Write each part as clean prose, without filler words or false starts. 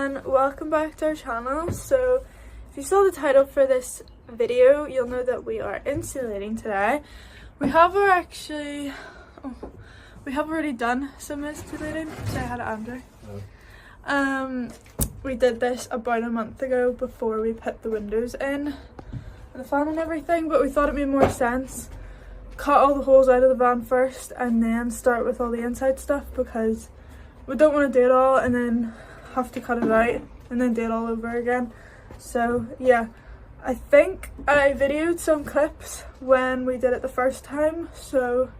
everyone, welcome back to our channel. So if you saw the title for this video, you'll know that we are insulating today. We have already done some insulating. Say hi to Andrew. Hello. We did this about a month ago before we put the windows in and the fan and everything, but we thought it made more sense cut all the holes out of the van first and then start with all the inside stuff, because we don't want to do it all and then have to cut it out and then do it all over again. So yeah, I think I videoed some clips when we did it the first time, so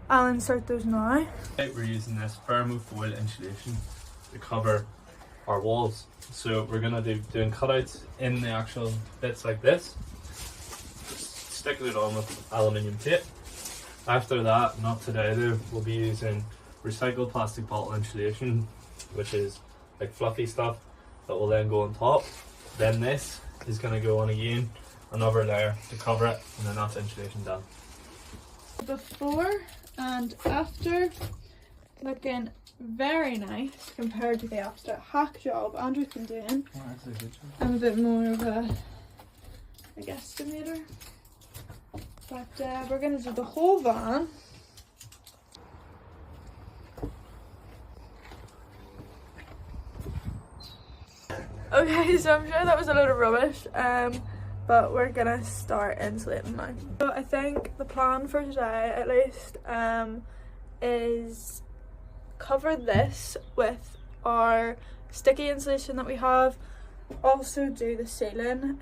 I'll insert those now. We're using this Therma Foil Insulation to cover our walls. So we're going to be doing cutouts in the actual bits like this. Just sticking it on with aluminium tape. After that, not today though, we'll be using recycled plastic bottle insulation, which is like fluffy stuff that will then go on top. Then this is going to go on again, another layer to cover it, and then that's insulation done. Before and after, looking very nice compared to the absolute hack job Andrew's been doing. Oh, that's a good job. I'm a bit more of a guesstimator, but we're going to do the whole van. Okay, so I'm sure that was a load of rubbish, but we're gonna start insulating now. So I think the plan for today, at least, is cover this with our sticky insulation that we have. Also do the ceiling.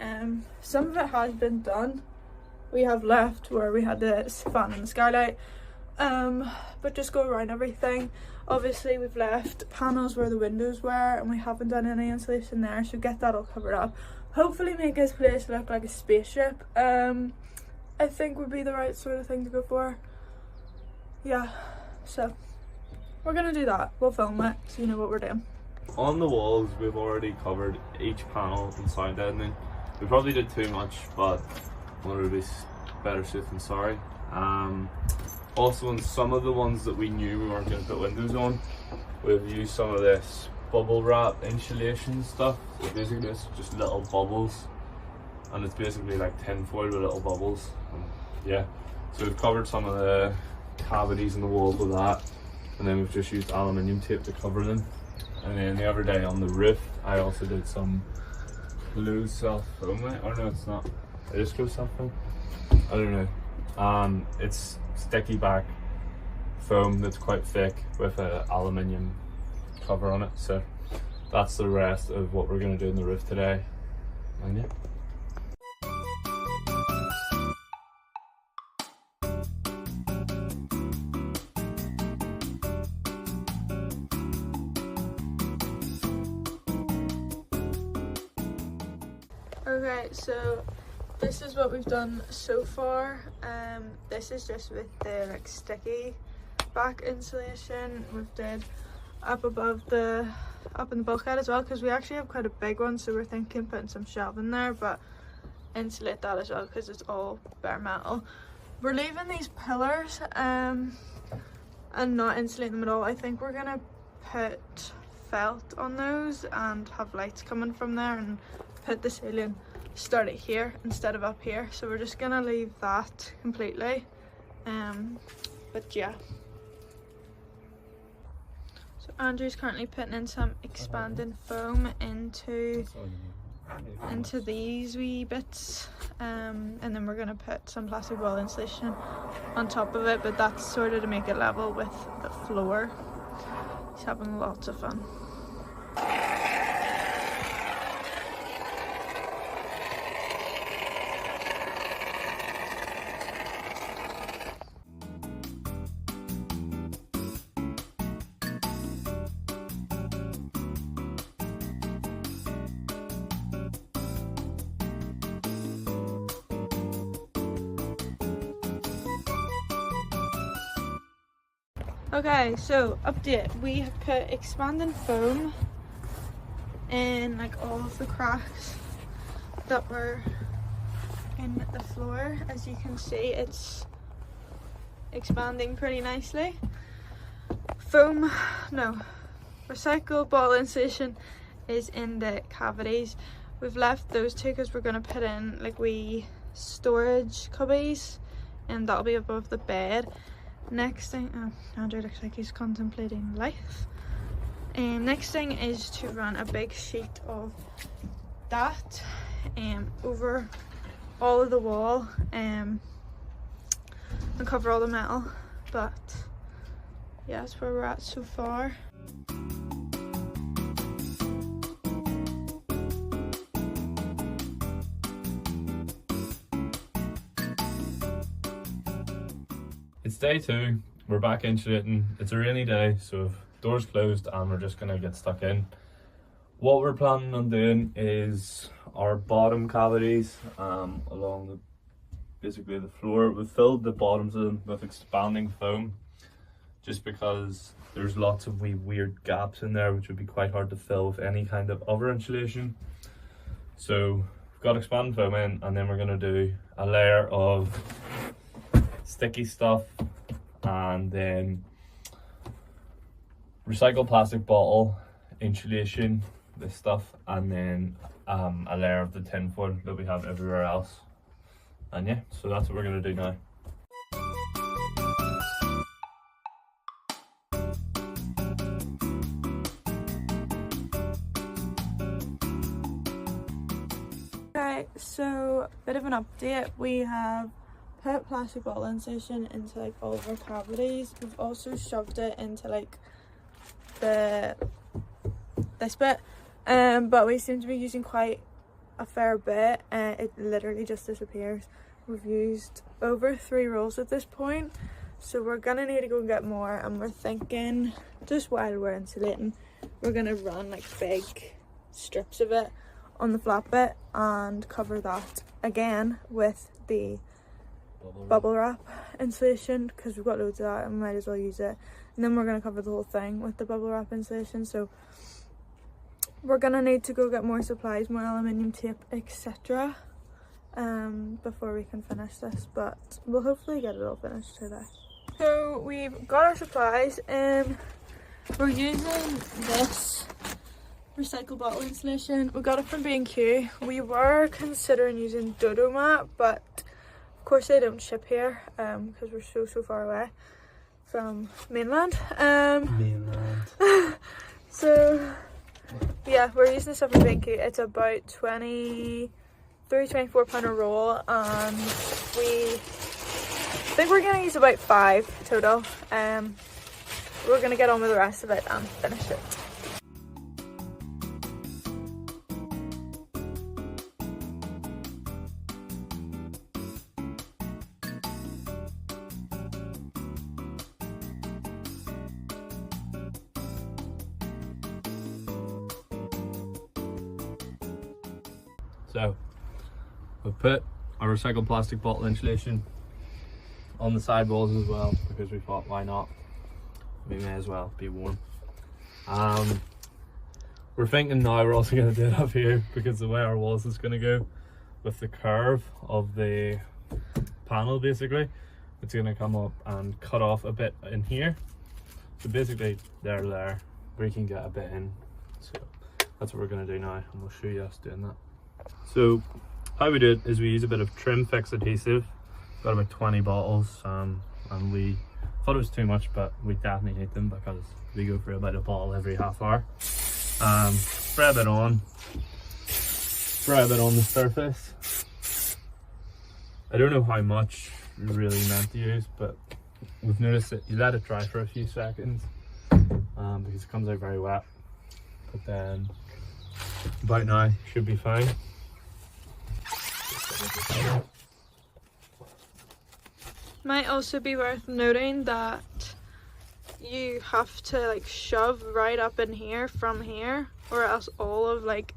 Some of it has been done. We have left where we had the fan and the skylight, but just go around everything. Obviously we've left panels where the windows were and we haven't done any insulation there, so get that all covered up. Hopefully make this place look like a spaceship. I think would be the right sort of thing to go for. Yeah, so we're gonna do that. We'll film it so you know what we're doing. On the walls, we've already covered each panel and sound deadening. We probably did too much, but I wanted to be better safe than sorry. Also, on some of the ones that we knew we weren't going to put windows on, we've used some of this bubble wrap insulation stuff. So basically it's just little bubbles, and it's basically like tin foil with little bubbles. And yeah, so we've covered some of the cavities in the walls with that, and then we've just used aluminium tape to cover them. And then the other day on the roof, I also did some glue self foam, or no, it's not. It is glue self foam. I don't know. It's sticky back foam that's quite thick with an aluminium cover on it. So that's the rest of what we're going to do in the roof today. And yeah. Okay, so this is what we've done so far. This is just with the like sticky back insulation. We've did up in the bulkhead as well, because we actually have quite a big one, so we're thinking putting some shelving there, but insulate that as well because it's all bare metal. We're leaving these pillars and not insulating them at all. I think we're gonna put felt on those and have lights coming from there and put the ceiling start it here instead of up here, so we're just gonna leave that completely. But yeah, so Andrew's currently putting in some expanding foam into these wee bits, and then we're gonna put some plastic wall insulation on top of it, but that's sort of to make it level with the floor. He's having lots of fun. Okay, so update. We have put expanding foam in like all of the cracks that were in the floor. As you can see, it's expanding pretty nicely. Recycled bottle insulation is in the cavities. We've left those two because we're going to put in like wee storage cubbies, and that'll be above the bed. Next thing, oh, Andrew looks like he's contemplating life. And next thing is to run a big sheet of that over all of the wall and cover all the metal. But yeah, that's where we're at so far. It's day 2, we're back insulating. It's a rainy day, so doors closed and we're just gonna get stuck in. What we're planning on doing is our bottom cavities along basically the floor. We've filled the bottoms of them with expanding foam just because there's lots of weird gaps in there which would be quite hard to fill with any kind of other insulation. So we've got expanding foam in, and then we're gonna do a layer of sticky stuff and then recycled plastic bottle insulation, this stuff, and then a layer of the tin foil that we have everywhere else. And yeah, so that's what we're going to do now. Okay, so bit of an update. We have put plastic bottle insulation into like all of our cavities. We've also shoved it into like this bit, but we seem to be using quite a fair bit, and it literally just disappears. We've used over 3 rolls at this point, so we're gonna need to go and get more, and we're thinking just while we're insulating we're gonna run like big strips of it on the flat bit and cover that again with the bubble wrap insulation because we've got loads of that and we might as well use it. And then we're going to cover the whole thing with the bubble wrap insulation. So we're going to need to go get more supplies, more aluminium tape, etc. Before we can finish this, but we'll hopefully get it all finished today. So we've got our supplies, and we're using this recycled bottle insulation. We got it from B&Q. We were considering using Dodo Mat, but of course they don't ship here because we're so far away from mainland. So yeah, we're using this stuff from B&Q. It's about £24 a roll, and we think we're gonna use about 5 total. We're gonna get on with the rest of it and finish it. So we've put our recycled plastic bottle insulation on the side walls as well because we thought, why not? We may as well be warm. We're thinking now we're also going to do it up here because the way our walls is going to go with the curve of the panel, basically it's going to come up and cut off a bit in here. So basically there we can get a bit in. So that's what we're going to do now, and we'll show you us doing that. So how we do it is we use a bit of trim fix adhesive. Got about 20 bottles, and we thought it was too much, but we definitely need them because we go for about a bottle every half hour. Spray a bit on the surface. I don't know how much we're really meant to use, but we've noticed that you let it dry for a few seconds because it comes out very wet, but then about now should be fine. Might also be worth noting that you have to like shove right up in here from here, or else all of like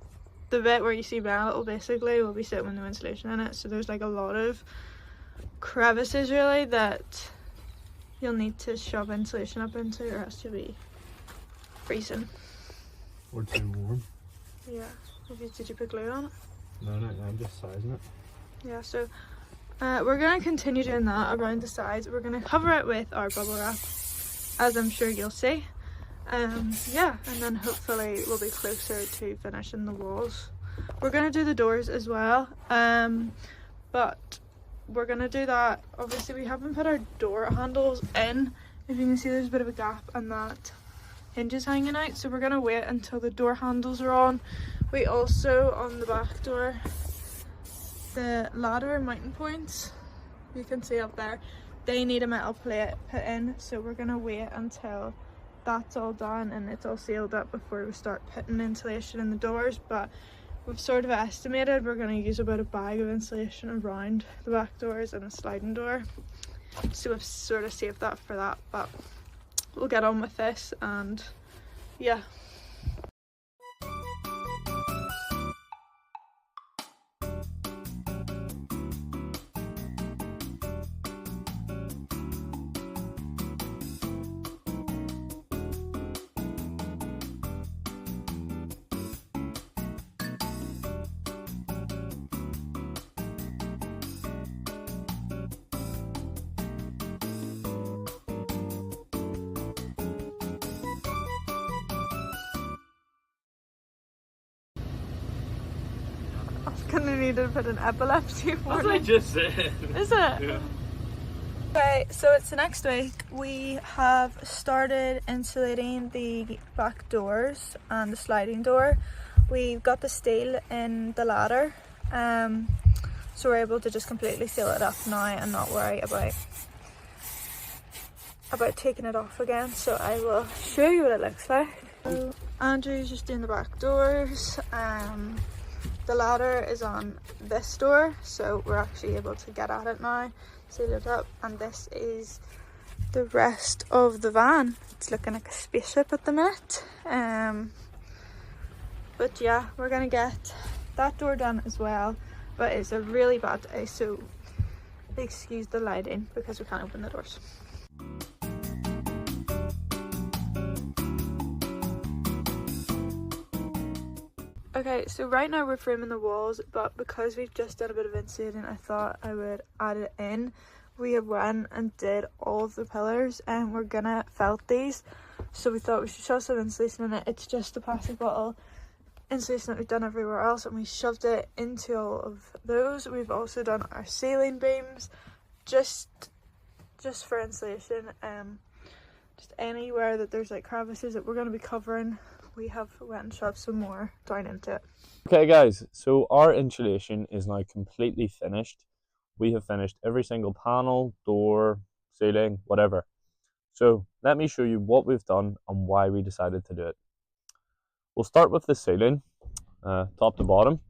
the bit where you see metal basically will be sitting with no insulation in it. So there's like a lot of crevices really that you'll need to shove insulation up into, or else you'll be freezing. Or too warm. Yeah. Did you put glue on it? No, I'm just sizing it. Yeah, so we're going to continue doing that around the sides. We're going to cover it with our bubble wrap, as I'm sure you'll see. Yeah, and then hopefully we'll be closer to finishing the walls. We're gonna do the doors as well, but we're gonna do that. Obviously we haven't put our door handles in. If you can see, there's a bit of a gap and that hinges hanging out, so we're gonna wait until the door handles are on. We also, on the back door, the ladder mounting points, you can see up there, they need a metal plate put in, so we're gonna wait until that's all done and it's all sealed up before we start putting insulation in the doors. But we've sort of estimated we're going to use about a bag of insulation around the back doors and a sliding door, so we've sort of saved that for that. But we'll get on with this, and yeah. Gonna need to put an epilepsy warning. That's what I just said. Is it? Yeah. Okay, so it's the next week. We have started insulating the back doors and the sliding door. We've got the steel in the ladder, so we're able to just completely seal it up now and not worry about taking it off again. So I will show you what it looks like. So Andrew's just doing the back doors. The ladder is on this door, so we're actually able to get at it now, seal it up, and this is the rest of the van. It's looking like a spaceship at the minute. But yeah, we're gonna get that door done as well, but it's a really bad day, so excuse the lighting because we can't open the doors. Okay, so right now we're framing the walls, but because we've just done a bit of insulating, I thought I would add it in. We have went and did all of the pillars, and we're gonna felt these, so we thought we should shove some insulation in it. It's just a plastic bottle insulation that we've done everywhere else, and we shoved it into all of those. We've also done our ceiling beams just for insulation, just anywhere that there's like crevices that we're going to be covering. We have went and shoved some more down into it. Okay guys, so our insulation is now completely finished. We have finished every single panel, door, ceiling, whatever. So let me show you what we've done and why we decided to do it. We'll start with the ceiling, top to bottom.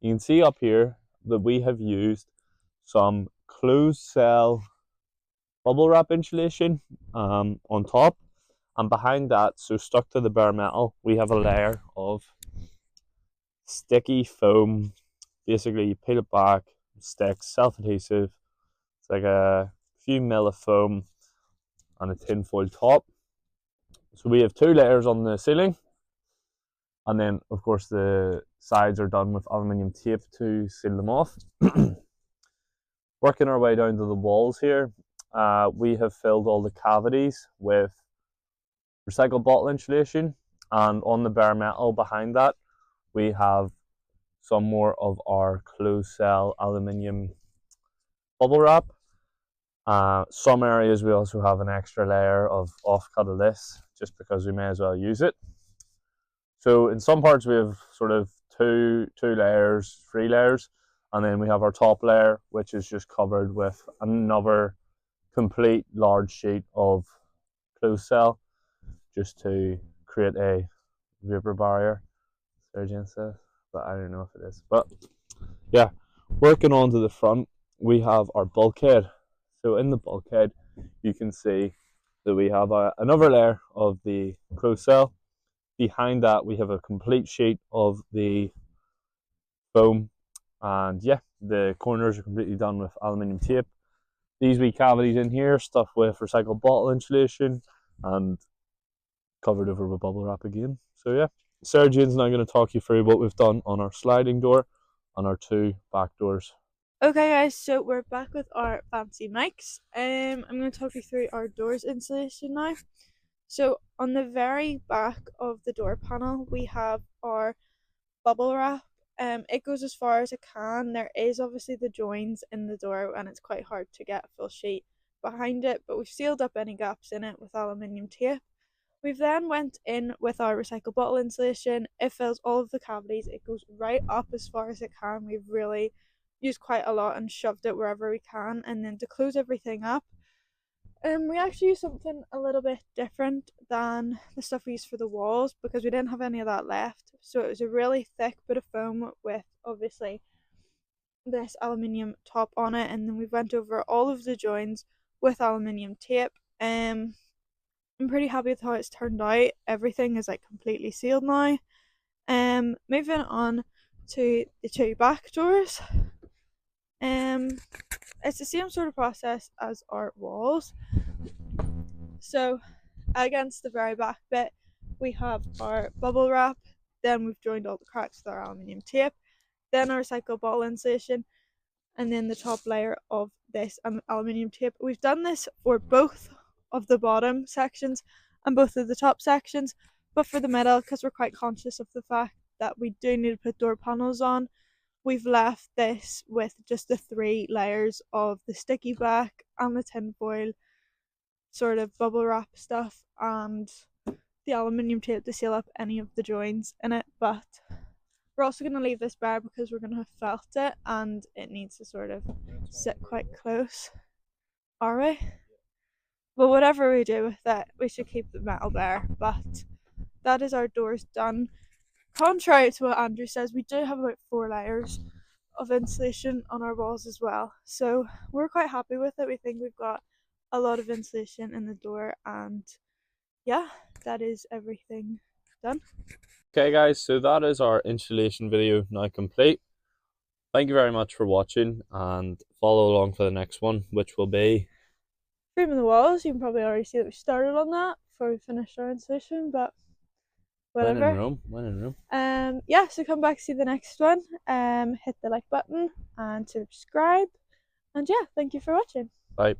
You can see up here that we have used some closed cell bubble wrap insulation on top, and behind that, so stuck to the bare metal, we have a layer of sticky foam. Basically you peel it back, sticks, self-adhesive. It's like a few mil of foam and a tin foil top. So we have 2 layers on the ceiling, and then of course the sides are done with aluminium tape to seal them off. Working our way down to the walls here, we have filled all the cavities with recycled bottle insulation, and on the bare metal behind that we have some more of our closed cell aluminium bubble wrap. Some areas we also have an extra layer of offcut of this, just because we may as well use it. So in some parts we have sort of two layers, 3 layers, and then we have our top layer, which is just covered with another complete large sheet of closed cell, just to create a vapor barrier, Sergeant says, but I don't know if it is. But yeah, working on to the front, we have our bulkhead. So in the bulkhead, you can see that we have another layer of the closed cell. Behind that, we have a complete sheet of the foam, and yeah, the corners are completely done with aluminium tape. These wee cavities in here, stuffed with recycled bottle insulation and covered over with bubble wrap again. So yeah, Sergeant's now going to talk you through what we've done on our sliding door and our 2 back doors. Okay guys, so we're back with our fancy mics. I'm going to talk you through our doors insulation now. So on the very back of the door panel we have our bubble wrap. It goes as far as it can. There is obviously the joins in the door and it's quite hard to get a full sheet behind it, but we've sealed up any gaps in it with aluminium tape. We've then went in with our recycled bottle insulation. It fills all of the cavities. It goes right up as far as it can. We've really used quite a lot and shoved it wherever we can. And then to close everything up, we actually used something a little bit different than the stuff we used for the walls because we didn't have any of that left. So it was a really thick bit of foam with obviously this aluminium top on it, and then we went over all of the joins with aluminium tape. I'm pretty happy with how it's turned out. Everything is like completely sealed now. Moving on to the two back doors. It's the same sort of process as our walls. So against the very back bit we have our bubble wrap, then we've joined all the cracks with our aluminium tape, then our recycled bottle insulation, and then the top layer of this aluminium tape. We've done this for both of the bottom sections and both of the top sections, but for the middle, because we're quite conscious of the fact that we do need to put door panels on, we've left this with just the 3 layers of the sticky back and the tin foil sort of bubble wrap stuff and the aluminium tape to seal up any of the joins in it. But we're also going to leave this bare because we're going to have felt it and it needs to sort of sit quite close. Are we? Well, whatever we do with it, we should keep the metal bare. But that is our doors done. Contrary to what Andrew says, we do have about 4 layers of insulation on our walls as well. So we're quite happy with it. We think we've got a lot of insulation in the door, and yeah, that is everything done. Okay guys, so that is our installation video now complete. Thank you very much for watching and follow along for the next one, which will be Framing the walls. You can probably already see that we started on that before we finished our installation, but whatever. When in Rome. Yeah, so come back, see the next one. Hit the like button and subscribe, and yeah, thank you for watching. Bye.